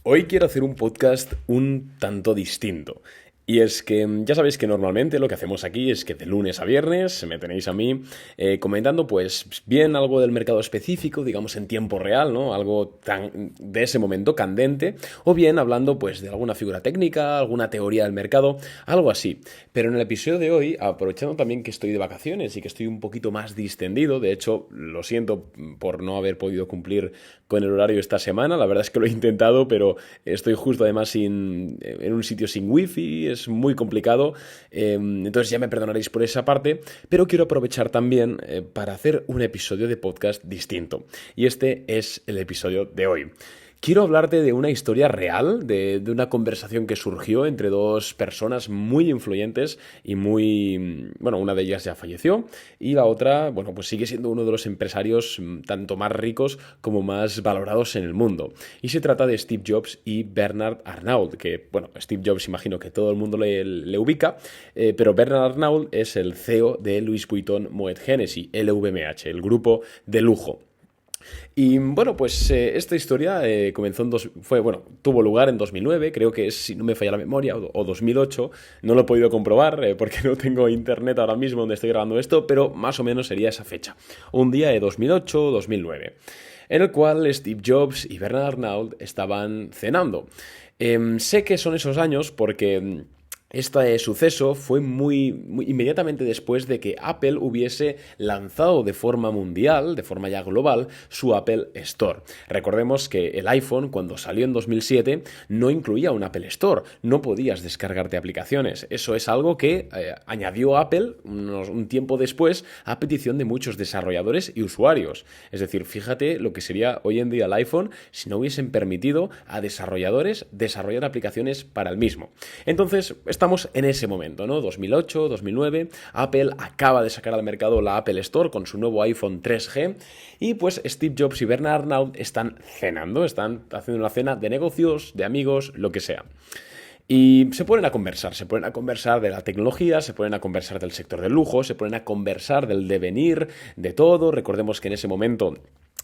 Hoy quiero hacer un podcast un tanto distinto. Y es que ya sabéis que normalmente lo que hacemos aquí es que de lunes a viernes me tenéis a mí comentando pues bien algo del mercado específico, digamos en tiempo real, ¿no? Algo tan de ese momento candente, o bien hablando pues de alguna figura técnica, alguna teoría del mercado, algo así. Pero en el episodio de hoy, aprovechando también que estoy de vacaciones y que estoy un poquito más distendido, de hecho lo siento por no haber podido cumplir con el horario esta semana, la verdad es que lo he intentado, pero estoy justo además en un sitio sin wifi, es muy complicado, entonces ya me perdonaréis por esa parte, pero quiero aprovechar también para hacer un episodio de podcast distinto. Y este es el episodio de hoy. Quiero hablarte de una historia real, de una conversación que surgió entre dos personas muy influyentes y muy... Bueno, una de ellas ya falleció y la otra, bueno, pues sigue siendo uno de los empresarios tanto más ricos como más valorados en el mundo. Y se trata de Steve Jobs y Bernard Arnault, que, bueno, Steve Jobs imagino que todo el mundo le ubica, pero Bernard Arnault es el CEO de Louis Vuitton Moet Hennessy, LVMH, el grupo de lujo. Y bueno, pues esta historia tuvo lugar en 2009, creo que es, si no me falla la memoria, o 2008, no lo he podido comprobar porque no tengo internet ahora mismo donde estoy grabando esto, pero más o menos sería esa fecha, un día de 2008 o 2009, en el cual Steve Jobs y Bernard Arnault estaban cenando. Sé que son esos años porque este suceso fue muy inmediatamente después de que Apple hubiese lanzado de forma mundial, de forma ya global, su Apple Store. Recordemos que el iPhone, cuando salió en 2007, no incluía un Apple Store, no podías descargarte aplicaciones. Eso es algo que añadió Apple un tiempo después a petición de muchos desarrolladores y usuarios. Es decir, fíjate lo que sería hoy en día el iPhone si no hubiesen permitido a desarrolladores desarrollar aplicaciones para el mismo. Entonces, estamos en ese momento, ¿no? 2008, 2009, Apple acaba de sacar al mercado la Apple Store con su nuevo iPhone 3G y pues Steve Jobs y Bernard Arnault están cenando, están haciendo una cena de negocios, de amigos, lo que sea. Y se ponen a conversar de la tecnología, se ponen a conversar del sector del lujo, se ponen a conversar del devenir de todo. Recordemos que en ese momento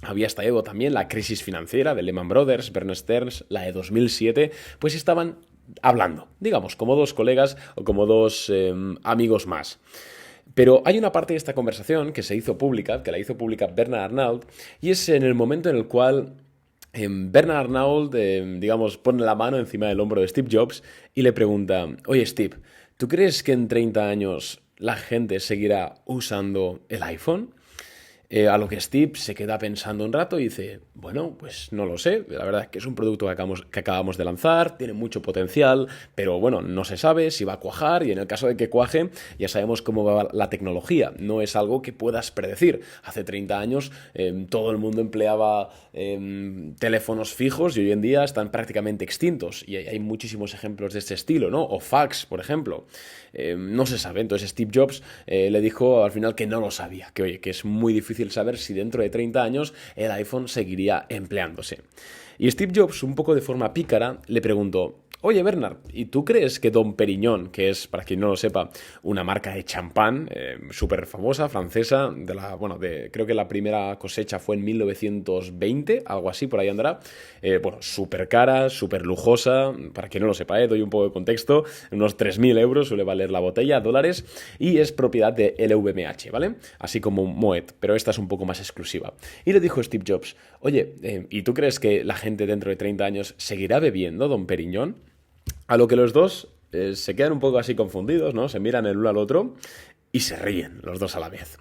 había estallado también la crisis financiera de Lehman Brothers, Bear Stearns, la de 2007, pues estaban hablando, digamos, como dos colegas o como dos amigos más. Pero hay una parte de esta conversación que se hizo pública, que la hizo pública Bernard Arnault, y es en el momento en el cual Bernard Arnault, digamos, pone la mano encima del hombro de Steve Jobs y le pregunta, oye Steve, ¿tú crees que en 30 años la gente seguirá usando el iPhone? A lo que Steve se queda pensando un rato y dice, bueno, pues no lo sé, la verdad es que es un producto que acabamos de lanzar, tiene mucho potencial, pero bueno, no se sabe si va a cuajar y en el caso de que cuaje, ya sabemos cómo va la tecnología, no es algo que puedas predecir. Hace 30 años todo el mundo empleaba teléfonos fijos y hoy en día están prácticamente extintos y hay muchísimos ejemplos de este estilo, ¿no? O fax, por ejemplo. No se sabe, entonces Steve Jobs le dijo al final que no lo sabía, que oye, que es muy difícil saber si dentro de 30 años el iPhone seguiría empleándose. Y Steve Jobs, un poco de forma pícara, le preguntó, oye Bernard, ¿y tú crees que Dom Perignon, que es, para quien no lo sepa, una marca de champán súper famosa, francesa, creo que la primera cosecha fue en 1920, algo así, por ahí andará, súper cara, súper lujosa, para quien no lo sepa, doy un poco de contexto, unos 3.000 euros suele valer la botella, dólares, y es propiedad de LVMH, ¿vale? Así como Moet, pero esta es un poco más exclusiva. Y le dijo Steve Jobs, oye, ¿y tú crees que la gente dentro de 30 años seguirá bebiendo Dom Perignon? A lo que los dos se quedan un poco así confundidos, ¿no? Se miran el uno al otro y se ríen los dos a la vez.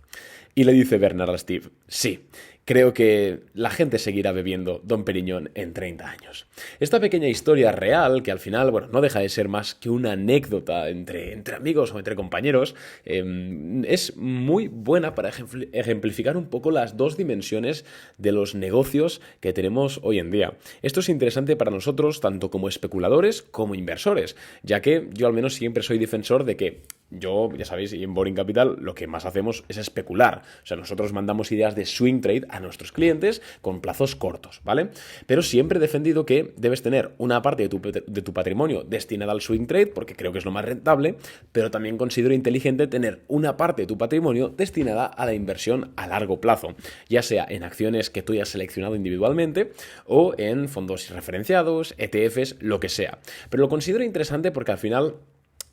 Y le dice Bernard a Steve, sí, creo que la gente seguirá bebiendo Dom Perignon en 30 años. Esta pequeña historia real, que al final, bueno, no deja de ser más que una anécdota entre amigos o entre compañeros, es muy buena para ejemplificar un poco las dos dimensiones de los negocios que tenemos hoy en día. Esto es interesante para nosotros, tanto como especuladores como inversores, ya que yo al menos siempre soy defensor de que yo, ya sabéis, y en Boring Capital lo que más hacemos es especular. O sea, nosotros mandamos ideas de swing trade a nuestros clientes con plazos cortos, ¿vale? Pero siempre he defendido que debes tener una parte de tu patrimonio destinada al swing trade, porque creo que es lo más rentable, pero también considero inteligente tener una parte de tu patrimonio destinada a la inversión a largo plazo, ya sea en acciones que tú hayas seleccionado individualmente o en fondos referenciados, ETFs, lo que sea. Pero lo considero interesante porque al final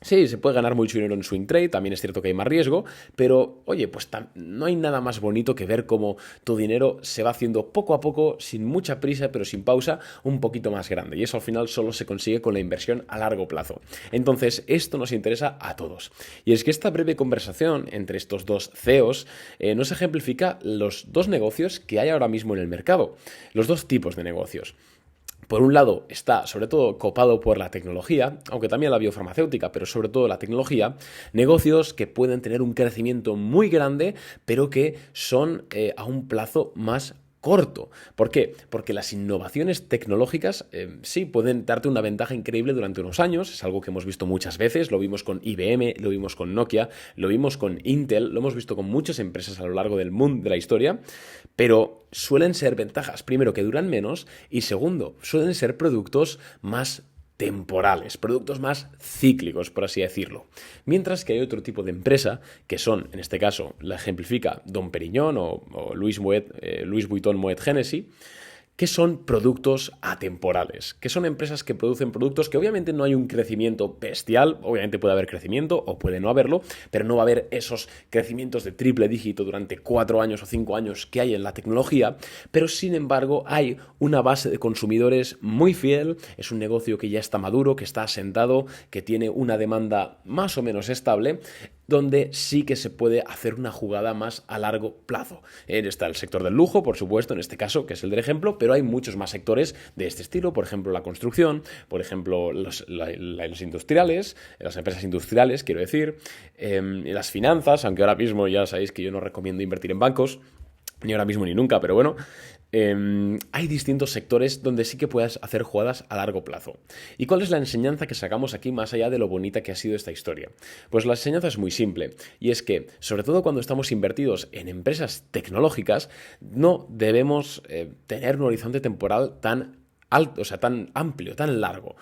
sí, se puede ganar mucho dinero en swing trade, también es cierto que hay más riesgo, pero oye, pues no hay nada más bonito que ver cómo tu dinero se va haciendo poco a poco, sin mucha prisa, pero sin pausa, un poquito más grande. Y eso al final solo se consigue con la inversión a largo plazo. Entonces, esto nos interesa a todos. Y es que esta breve conversación entre estos dos CEOs nos ejemplifica los dos negocios que hay ahora mismo en el mercado, los dos tipos de negocios. Por un lado está sobre todo copado por la tecnología, aunque también la biofarmacéutica, pero sobre todo la tecnología, negocios que pueden tener un crecimiento muy grande, pero que son a un plazo más corto. ¿Por qué? Porque las innovaciones tecnológicas sí pueden darte una ventaja increíble durante unos años, es algo que hemos visto muchas veces, lo vimos con IBM, lo vimos con Nokia, lo vimos con Intel, lo hemos visto con muchas empresas a lo largo del mundo, de la historia, pero suelen ser ventajas, primero, que duran menos y segundo, suelen ser productos más temporales, productos más cíclicos, por así decirlo. Mientras que hay otro tipo de empresa, que son, en este caso, la ejemplifica Dom Perignon o Louis Vuitton Moet Hennessy, que son productos atemporales, que son empresas que producen productos que obviamente no hay un crecimiento bestial, obviamente puede haber crecimiento o puede no haberlo, pero no va a haber esos crecimientos de triple dígito durante 4 años o 5 años que hay en la tecnología, pero sin embargo hay una base de consumidores muy fiel, es un negocio que ya está maduro, que está asentado, que tiene una demanda más o menos estable, donde sí que se puede hacer una jugada más a largo plazo. Está el sector del lujo, por supuesto, en este caso, que es el del ejemplo, pero hay muchos más sectores de este estilo, por ejemplo, la construcción, por ejemplo, los industriales, las empresas industriales, quiero decir, las finanzas, aunque ahora mismo ya sabéis que yo no recomiendo invertir en bancos, ni ahora mismo ni nunca, pero bueno, hay distintos sectores donde sí que puedes hacer jugadas a largo plazo. ¿Y cuál es la enseñanza que sacamos aquí más allá de lo bonita que ha sido esta historia? Pues la enseñanza es muy simple y es que, sobre todo cuando estamos invertidos en empresas tecnológicas, no debemos tener un horizonte temporal tan alto, o sea, tan amplio, tan largo.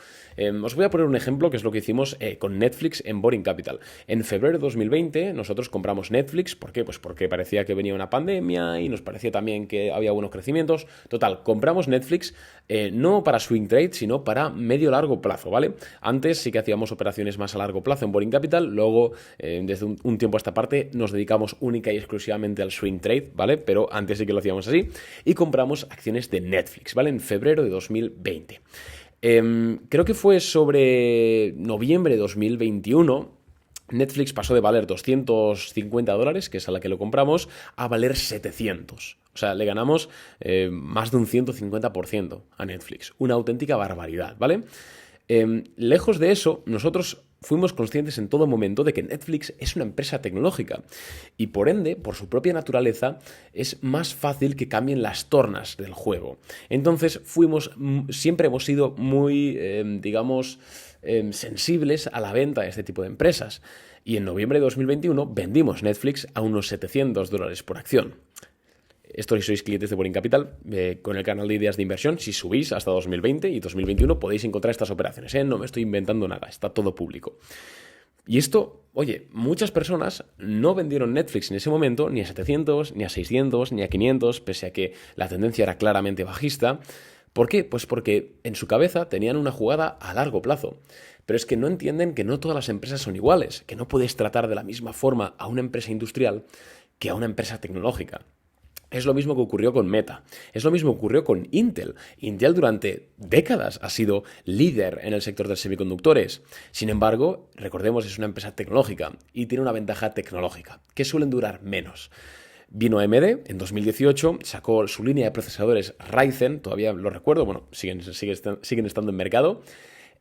Os voy a poner un ejemplo que es lo que hicimos con Netflix en Boring Capital. En febrero de 2020 nosotros compramos Netflix. ¿Por qué? Pues porque parecía que venía una pandemia y nos parecía también que había buenos crecimientos. Total, compramos Netflix no para swing trade, sino para medio-largo plazo, ¿vale? Antes sí que hacíamos operaciones más a largo plazo en Boring Capital, luego desde un tiempo a esta parte nos dedicamos única y exclusivamente al swing trade, ¿vale? Pero antes sí que lo hacíamos así y compramos acciones de Netflix, ¿vale? En febrero de 2020. Creo que fue sobre noviembre de 2021, Netflix pasó de valer $250, que es a la que lo compramos, a valer 700. O sea, le ganamos más de un 150% a Netflix. Una auténtica barbaridad, ¿vale? Lejos de eso, nosotros fuimos conscientes en todo momento de que Netflix es una empresa tecnológica y por ende, por su propia naturaleza, es más fácil que cambien las tornas del juego. Entonces siempre hemos sido muy, sensibles a la venta de este tipo de empresas. Y en noviembre de 2021 vendimos Netflix a unos $700 por acción. Esto si sois clientes de Boring Capital, con el canal de ideas de inversión, si subís hasta 2020 y 2021 podéis encontrar estas operaciones, No me estoy inventando nada, está todo público. Y esto, oye, muchas personas no vendieron Netflix en ese momento ni a 700, ni a 600, ni a 500, pese a que la tendencia era claramente bajista. ¿Por qué? Pues porque en su cabeza tenían una jugada a largo plazo. Pero es que no entienden que no todas las empresas son iguales, que no puedes tratar de la misma forma a una empresa industrial que a una empresa tecnológica. Es lo mismo que ocurrió con Meta. Es lo mismo que ocurrió con Intel. Intel durante décadas ha sido líder en el sector de semiconductores. Sin embargo, recordemos, es una empresa tecnológica y tiene una ventaja tecnológica, que suelen durar menos. Vino AMD en 2018, sacó su línea de procesadores Ryzen, todavía lo recuerdo, bueno, siguen estando en mercado,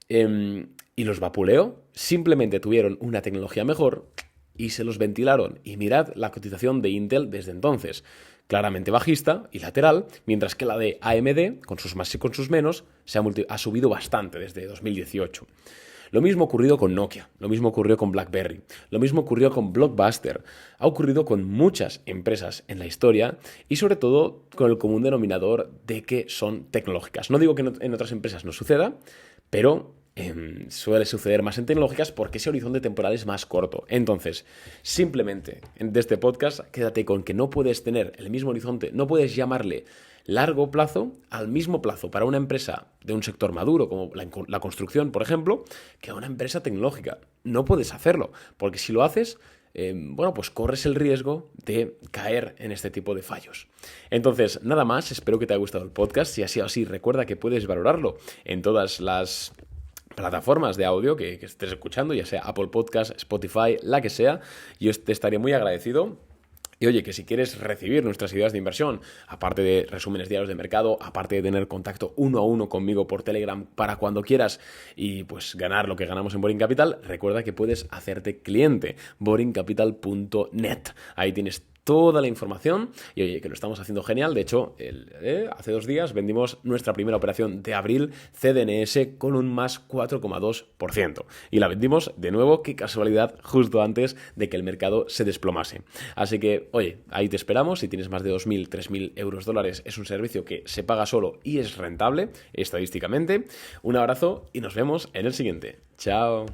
y los vapuleó. Simplemente tuvieron una tecnología mejor y se los ventilaron. Y mirad la cotización de Intel desde entonces. Claramente bajista y lateral, mientras que la de AMD, con sus más y con sus menos, ha subido bastante desde 2018. Lo mismo ocurrido con Nokia, lo mismo ocurrió con BlackBerry, lo mismo ocurrió con Blockbuster, ha ocurrido con muchas empresas en la historia y sobre todo con el común denominador de que son tecnológicas. No digo que en otras empresas no suceda, pero suele suceder más en tecnológicas porque ese horizonte temporal es más corto. Entonces, simplemente de este podcast, quédate con que no puedes tener el mismo horizonte, no puedes llamarle largo plazo al mismo plazo para una empresa de un sector maduro, como la construcción, por ejemplo, que a una empresa tecnológica. No puedes hacerlo, porque si lo haces, pues corres el riesgo de caer en este tipo de fallos. Entonces, nada más, espero que te haya gustado el podcast. Si ha sido así, recuerda que puedes valorarlo en todas las plataformas de audio que estés escuchando, ya sea Apple Podcast, Spotify, la que sea. Yo te estaría muy agradecido. Y oye, que si quieres recibir nuestras ideas de inversión, aparte de resúmenes diarios de mercado, aparte de tener contacto 1-a-1 conmigo por Telegram para cuando quieras y pues ganar lo que ganamos en Boring Capital, recuerda que puedes hacerte cliente, boringcapital.net. Ahí tienes toda la información y oye, que lo estamos haciendo genial. De hecho, hace 2 días vendimos nuestra primera operación de abril CDNS con un más 4,2% y la vendimos de nuevo, qué casualidad, justo antes de que el mercado se desplomase. Así que, oye, ahí te esperamos. Si tienes más de 2.000, 3.000 euros dólares, es un servicio que se paga solo y es rentable estadísticamente. Un abrazo y nos vemos en el siguiente. Chao.